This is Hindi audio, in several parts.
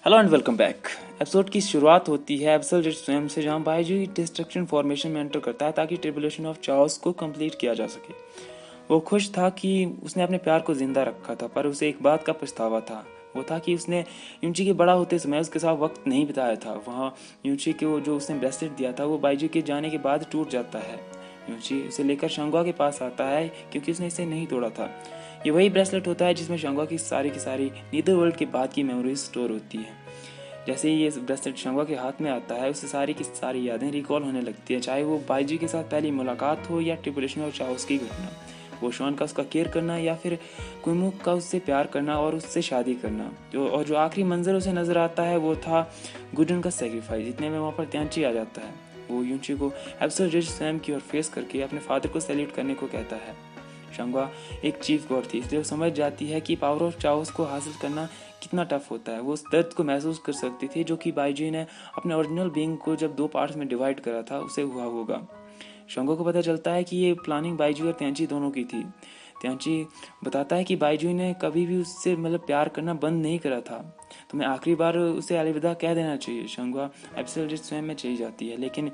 Hello and welcome back. Episode की शुरुआत होती है एब्सोल्यूट स्वयं से, जहां बाइजू डिस्ट्रक्शन फॉर्मेशन में एंटर करता है ताकि ट्रिब्यूलेशन ऑफ चाओस को कंप्लीट किया जा सके। वो खुश था कि उसने अपने प्यार को जिंदा रखा था, पर उसे एक बात का पछतावा था। वो था कि उसने यूची के बड़ा होते समय उसके साथ वक्त नहीं बिताया था। वहाँ यूची को जो उसने ब्रेसलेट दिया था वो बाइजू के जाने के बाद टूट जाता है। यूची उसे लेकर शंगुआ के पास आता है क्योंकि उसने इसे नहीं तोड़ा था। ये वही ब्रेसलेट होता है जिसमें शंगुआ की सारी नीदर वर्ल्ड के बाद की मेमोरीज स्टोर होती है। जैसे ही ये ब्रेसलेट शंगुआ के हाथ में आता है, उसे सारी की सारी यादें रिकॉल होने लगती है, चाहे वो बाइजी के साथ पहली मुलाकात हो या ट्रिपुलेशन और चाओस की घटना, वो शॉन का उसका केयर करना या फिर कुमुक का उससे प्यार करना और उससे शादी करना। जो आखिरी मंजर उसे नजर आता है वो था गुडन का सेक्रीफाइस। इतने में वहाँ पर त्यांची आ जाता है। वो यूची को एब्सोल्यूट स्वयं की ओर फेस करके अपने फादर को सैल्यूट करने को कहता है। शंगुआ एक चीफ गॉड थी, इसलिए वो समझ जाती है कि पावर ऑफ चाओस को हासिल करना कितना टफ होता है। वो उस दर्द को महसूस कर सकती थी जो कि बाइजी ने अपने ओरिजिनल बीइंग को जब 2 पार्ट्स में डिवाइड करा था उसे हुआ होगा। शंगुआ को पता चलता है कि ये प्लानिंग बाइजू और त्यांची दोनों की थी। त्यांची बताता है कि बाइजू ने कभी भी उससे प्यार करना बंद नहीं करा था। तुम्हें आखिरी बार उसे अलविदा कह देना चाहिए। शंगुआ एब्सोल्यूट स्वयं में चली जाती है, लेकिन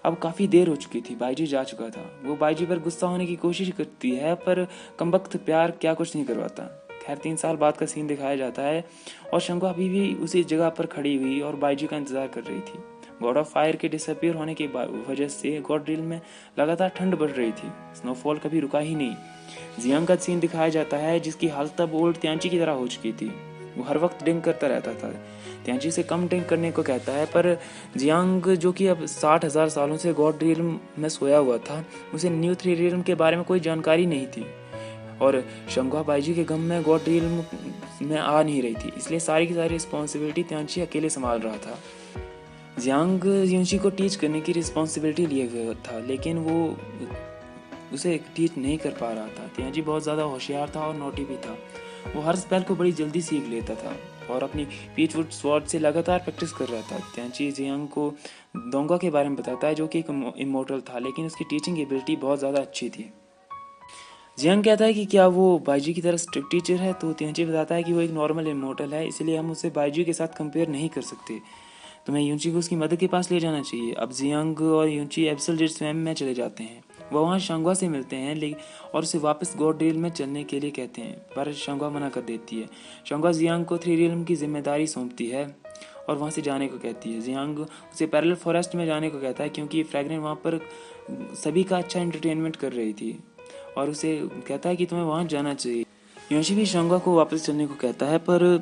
अब काफ़ी देर हो चुकी थी। बाइजी जा चुका था। वो बाइजी पर गुस्सा होने की कोशिश करती है, पर कमबख्त प्यार क्या कुछ नहीं करवाता। खैर 3 साल बाद का सीन दिखाया जाता है और शंगुआ अभी भी उसी जगह पर खड़ी हुई और बाइजी का इंतजार कर रही थी। गॉड ऑफ फायर के डिसअपियर होने की वजह से गॉड ड्रिल में लगातार ठंड बढ़ रही थी। स्नोफॉल कभी रुका ही नहीं। जियांग का सीन दिखाया जाता है जिसकी हालत अब ओल्ड त्यांची की तरह हो चुकी थी। वो हर वक्त ड्रिंक करता रहता था। त्यांची से कम ड्रिंक करने को कहता है, पर जियांग जो कि अब 60,000 सालों से गॉड रियल्म में सोया हुआ था, उसे न्यू थ्री रियल्म के बारे में कोई जानकारी नहीं थी और शंगुआ बाइजी के गम में गॉड रियल्म में आ नहीं रही थी, इसलिए सारी की सारी रिस्पॉन्सिबिलिटी त्यांची अकेले संभाल रहा था। जियांग यूची को टीच करने की रिस्पॉन्सिबिलिटी लिए हुए था, लेकिन वो उसे टीच नहीं कर पा रहा था। त्यांची बहुत ज़्यादा होशियार था और नोटी भी था। वो हर स्पेल को बड़ी जल्दी सीख लेता था और अपनी पीचवुड स्वॉर्ड से लगातार प्रैक्टिस कर रहा था। त्यांची जियांग को दोंगा के बारे में बताता है जो कि एक इमोर्टल था, लेकिन उसकी टीचिंग एबिलिटी बहुत ज़्यादा अच्छी थी। जियांग कहता है कि क्या वो बाइजी की तरह स्ट्रिक्ट टीचर है, तो त्यांची बताता है कि वो एक नॉर्मल इमोर्टल है, इसलिए हम उसे बाइजी के साथ कंपेयर नहीं कर सकते। तुम्हें यूची को उसकी मदर के पास ले जाना चाहिए। अब जियांग और यूची एब्सोल्यूट स्वयं में चले जाते हैं। वो वहाँ शंगुआ से मिलते हैं और उसे वापस गॉड रियल में चलने के लिए कहते हैं, पर शंगुआ मना कर देती है। शंगुआ जियांग को थ्री रियल्म की जिम्मेदारी सौंपती है और वहाँ से जाने को कहती है। जियांग उसे पैरेलल फॉरेस्ट में जाने को कहता है क्योंकि फ्रैग्रेंट वहाँ पर सभी का अच्छा एंटरटेनमेंट कर रही थी और उसे कहता है कि तुम्हें वहाँ जाना चाहिए। यूची भी शंगुआ को वापस चलने को कहता है, पर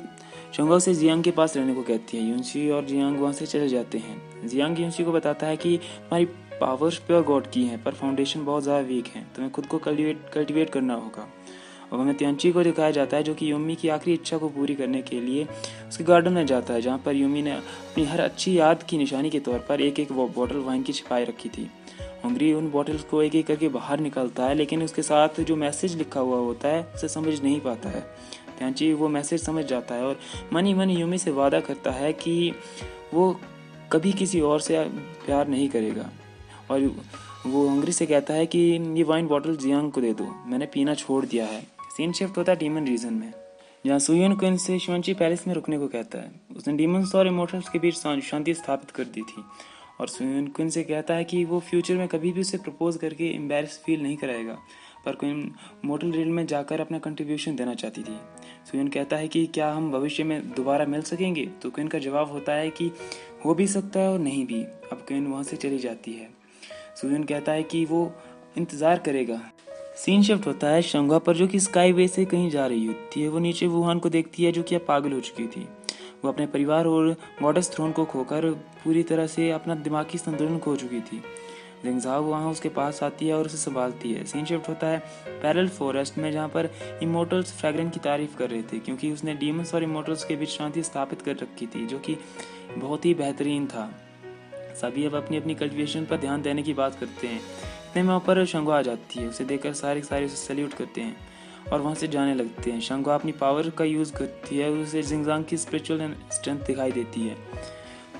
शंगुआ से जियांग के पास रहने को कहती है। यूची और जियांग वहाँ से चले जाते हैं। जियांग यूची को बताता है कि तुम्हारी पावर्स प्योर गॉड की हैं, पर फाउंडेशन बहुत ज़्यादा वीक है। तुम्हें खुद को कल्टिवेट करना होगा। और हमें त्यांची को दिखाया जाता है जो कि यूमी की आखिरी इच्छा को पूरी करने के लिए उसके गार्डन में जाता है, जहाँ पर यूमी ने अपनी हर अच्छी याद की निशानी के तौर पर एक एक बॉटल वाइन की छिपाई रखी थी। हंगरी उन बॉटल्स को एक एक करके बाहर निकालता है, लेकिन उसके साथ जो मैसेज लिखा हुआ होता है उसे समझ नहीं पाता है। त्यांची वो मैसेज समझ जाता है और मन ही मन यूमी से वादा करता है कि वो कभी किसी और से प्यार नहीं करेगा। और वो हंगरी से कहता है कि ये वाइन बॉटल जियांग को दे दो, मैंने पीना छोड़ दिया है। सीन शिफ्ट होता है डीमन रीजन में, जहाँ सुयन क्विन से शुआंची पैलेस में रुकने को कहता है। उसने डीमंस और इमोर्टल्स के बीच शांति स्थापित कर दी थी और सुयन क्विन से कहता है कि वो फ्यूचर में कभी भी उसे प्रपोज करके एम्बेरस फील नहीं कराएगा, पर क्विन मोटल रियल में जाकर अपना कंट्रीब्यूशन देना चाहती थी। सुयन कहता है कि क्या हम भविष्य में दोबारा मिल सकेंगे, तो क्विन का जवाब होता है कि हो भी सकता है और नहीं भी। अब क्विन वहाँ से चली जाती है। सुयन कहता है कि वो इंतजार करेगा। सीन शिफ्ट होता है शंगुआ पर जो कि स्काई वे से कहीं जा रही होती है। वो नीचे वुहान को देखती है जो कि अब पागल हो चुकी थी। वो अपने परिवार और गॉडेस थ्रोन को खोकर पूरी तरह से अपना दिमागी संतुलन खो चुकी थी। जिंगजाओ वहाँ उसके पास आती है और उसे संभालती है। सीन शिफ्ट होता है पैरेलल फॉरेस्ट में, जहाँ पर इमोर्टल्स फ्रैग्रेंट की तारीफ कर रहे थे क्योंकि उसने डीमंस और इमोर्टल्स के बीच शांति स्थापित कर रखी थी, जो कि बहुत ही बेहतरीन था। सभी अब अपनी अपनी कल्टिवेशन पर ध्यान देने की बात करते हैं। इतने में पर शंगुआ आ जाती है। उसे देखकर सारे उसे सैल्यूट करते हैं और वहाँ से जाने लगते हैं। शंगुआ अपनी पावर का यूज़ करती है, उसे जिंगजांग की स्पिरिचुअल स्ट्रेंथ दिखाई देती है।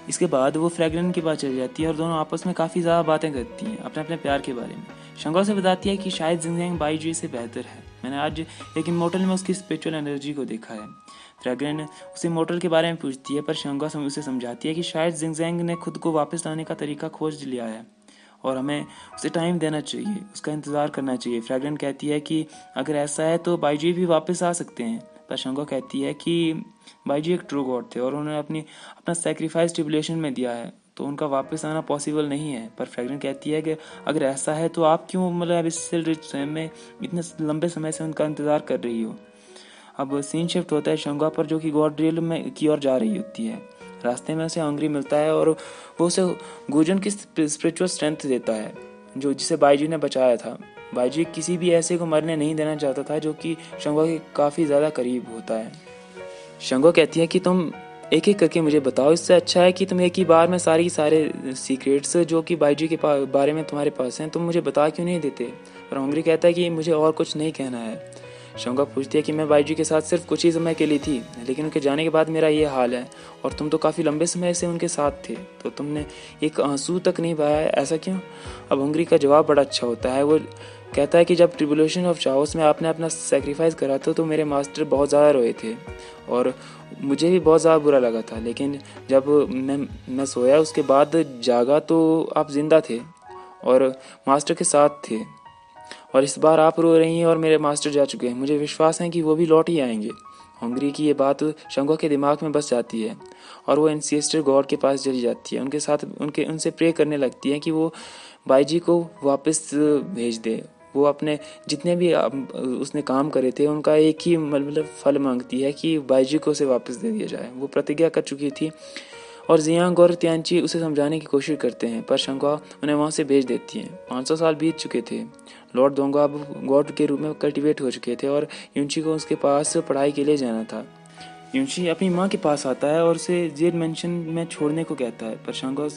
इसके बाद वो फ्रैग्रेंट के पास चली जाती है और दोनों आपस में काफ़ी ज़्यादा बातें करती हैं अपने अपने प्यार के बारे में। शंगुआ से बताती है कि शायद जिंगजांग बाइजी से बेहतर है। मैंने आज एक इमोर्टल में उसकी स्पिरिचुअल एनर्जी को देखा है। फ्रैग्रेन उसे मोटर के बारे में पूछती है, पर शंगा उसे समझाती है कि शायद जिंगजैंग ने खुद को वापस लाने का तरीका खोज लिया है और हमें उसे टाइम देना चाहिए, उसका इंतज़ार करना चाहिए। फ्रैग्रेन कहती है कि अगर ऐसा है तो बाईजी भी वापस आ सकते हैं, पर शंगा कहती है कि बाईजी एक ट्रू गॉड थे और उन्होंने अपना सेक्रीफाइस ट्रिब्यूलेशन में दिया है, तो उनका वापस आना पॉसिबल नहीं है। पर फ्रैग्रेन कहती है कि अगर ऐसा है तो आप क्यों मतलब एब्सिल रिज स्वयं में इतने लंबे समय से उनका इंतज़ार कर रही हो। अब सीन शिफ्ट होता है शंगा पर, जो कि गॉड रियल में की ओर जा रही होती है। रास्ते में उसे हंगरी मिलता है और वो उसे गुजन की स्पिरिचुअल स्ट्रेंथ देता है, जो जिसे बाईजी ने बचाया था। बाईजी किसी भी ऐसे को मरने नहीं देना चाहता था जो कि शंगा के काफ़ी ज़्यादा करीब होता है। शंगा कहती है कि तुम एक एक करके मुझे बताओ, इससे अच्छा है कि तुम एक ही बार में सारे सीक्रेट्स जो कि बाईजी के बारे में तुम्हारे पास हैं तुम मुझे बता क्यों नहीं देते। और हंगरी कहता है कि मुझे और कुछ नहीं कहना है। शंगा पूछती है कि मैं बाईजी के साथ सिर्फ कुछ ही समय के लिए थी, लेकिन उनके जाने के बाद मेरा ये हाल है और तुम तो काफ़ी लंबे समय से उनके साथ थे, तो तुमने एक आंसू तक नहीं बहाया, ऐसा क्यों। अब हंगरी का जवाब बड़ा अच्छा होता है। वो कहता है कि जब ट्रिब्यूलेशन ऑफ चाओस में आपने अपना सेक्रीफाइस करा था तो मेरे मास्टर बहुत ज़्यादा रोए थे और मुझे भी बहुत ज़्यादा बुरा लगा था, लेकिन जब मैं सोया उसके बाद जागा तो आप जिंदा थे और मास्टर के साथ थे, और इस बार आप रो रही हैं और मेरे मास्टर जा चुके हैं। मुझे विश्वास है कि वो भी लौट ही आएंगे। हंगरी की ये बात शंगा के दिमाग में बस जाती है और वो एंसेस्टर गॉड के पास चली जाती है, उनसे प्रे करने लगती है कि वो बाईजी को वापस भेज दे। वो अपने जितने भी उसने काम करे थे उनका एक ही मतलब फल मांगती है कि बाईजी को उसे वापस दे दिया जाए। वो प्रतिज्ञा कर चुकी थी और जियांग और त्यांची उसे समझाने की कोशिश करते हैं, पर शंगा उन्हें वहाँ से भेज देती है। 500 साल बीत चुके थे। लॉर्ड दोंगा अब गॉड के रूप में कल्टिवेट हो चुके थे और यूनची को उसके पास पढ़ाई के लिए जाना था। यूनची अपनी माँ के पास आता है और उसे जेड मेंशन में छोड़ने को कहता है, पर शंगा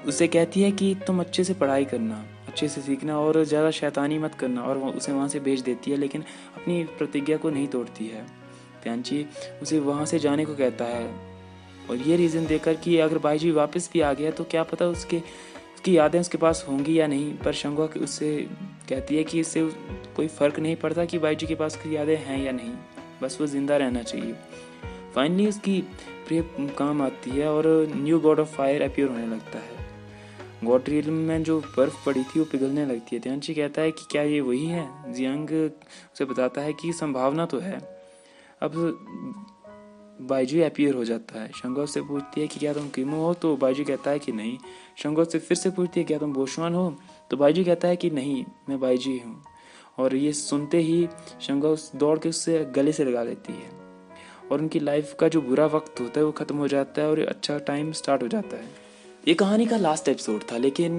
उसे कहती है कि तुम अच्छे से पढ़ाई करना, अच्छे से सीखना और ज़्यादा शैतानी मत करना, और उसे वहाँ से भेज देती है, लेकिन अपनी प्रतिज्ञा को नहीं तोड़ती है। त्यांची उसे वहाँ से जाने को कहता है और ये रीज़न देकर कि अगर बाईजी वापस भी आ गया तो क्या पता उसकी यादें उसके पास होंगी या नहीं। पर शंगा उससे कहती है कि इससे कोई फ़र्क नहीं पड़ता कि बाईजी के पास उसकी यादें हैं या नहीं, बस वो ज़िंदा रहना चाहिए। फाइनली उसकी प्रे काम आती है और new God of fire appear होने लगता है। गॉड रियल में जो बर्फ़ पड़ी थी वो पिघलने लगती है। त्यांची कहता है कि क्या ये वही है। जियांग उसे बताता है कि संभावना तो है। अब बाईजी अपीयर हो जाता है। शंगा उससे पूछती है कि क्या तुम किमो हो, तो बाईजी कहता है कि नहीं। शंगा उससे फिर से पूछती है क्या तुम बोशवान हो, तो बाईजी कहता है कि नहीं, मैं बाईजी हूँ। और ये सुनते ही शंगा उस दौड़ के उससे गले से लगा लेती है और उनकी लाइफ का जो बुरा वक्त होता है वो ख़त्म हो जाता है और अच्छा टाइम स्टार्ट हो जाता है। ये कहानी का लास्ट एपिसोड था, लेकिन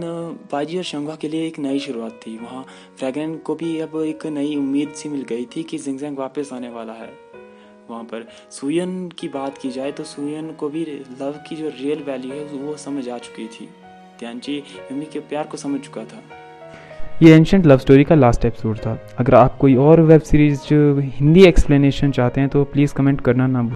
बाईजी और शंगा के लिए एक नई शुरुआत थी। वहाँ फ्रैग्रेन को भी अब एक नई उम्मीद सी मिल गई थी कि जिंगजैंग वापस आने वाला है। वहाँ पर सुयन की बात की जाए तो सुयन को भी लव की जो रियल वैल्यू है वो समझ आ चुकी थी। त्यांची यूमी के प्यार को समझ चुका था। ये एंशिएंट लव स्टोरी का लास्ट एपिसोड था। अगर आप कोई और वेब सीरीज हिंदी एक्सप्लेनेशन चाहते हैं तो प्लीज़ कमेंट करना ना भूलें।